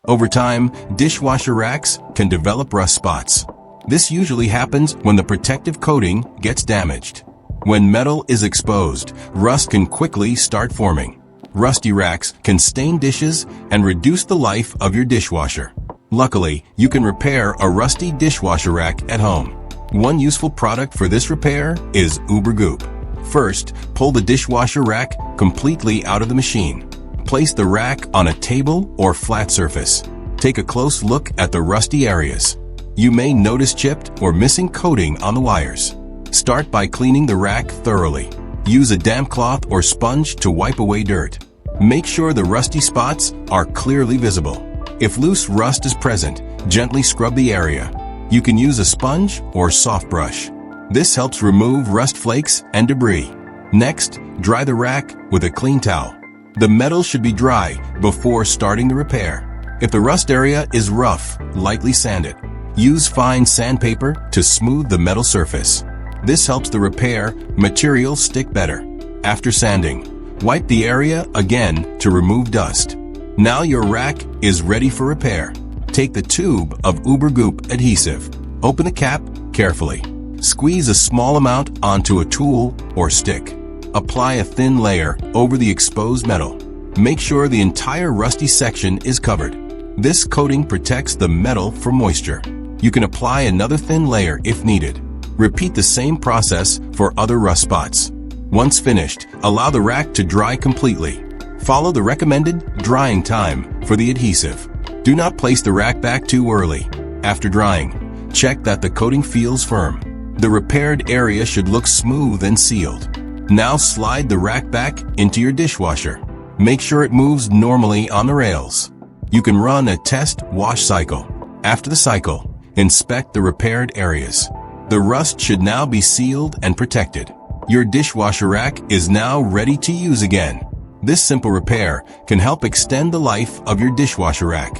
Over time, dishwasher racks can develop rust spots. This usually happens when the protective coating gets damaged. When metal is exposed, rust can quickly start forming. Rusty racks can stain dishes and reduce the life of your dishwasher. Luckily, you can repair a rusty dishwasher rack at home. One useful product for this repair is Uber Goop. First, pull the dishwasher rack completely out of the machine. Place the rack on a table or flat surface. Take a close look at the rusty areas. You may notice chipped or missing coating on the wires. Start by cleaning the rack thoroughly. Use a damp cloth or sponge to wipe away dirt. Make sure the rusty spots are clearly visible. If loose rust is present, gently scrub the area. You can use a sponge or soft brush. This helps remove rust flakes and debris. Next, dry the rack with a clean towel. The metal should be dry before starting the repair. If the rust area is rough, lightly sand it. Use fine sandpaper to smooth the metal surface. This helps the repair material stick better. After sanding, wipe the area again to remove dust. Now your rack is ready for repair. Take the tube of Uber Goop adhesive. Open the cap carefully. Squeeze a small amount onto a tool or stick. Apply a thin layer over the exposed metal. Make sure the entire rusty section is covered. This coating protects the metal from moisture. You can apply another thin layer if needed. Repeat the same process for other rust spots. Once finished, allow the rack to dry completely. Follow the recommended drying time for the adhesive. Do not place the rack back too early. After drying, check that the coating feels firm. The repaired area should look smooth and sealed. Now slide the rack back into your dishwasher. Make sure it moves normally on the rails. You can run a test wash cycle. After the cycle, inspect the repaired areas. The rust should now be sealed and protected. Your dishwasher rack is now ready to use again. This simple repair can help extend the life of your dishwasher rack.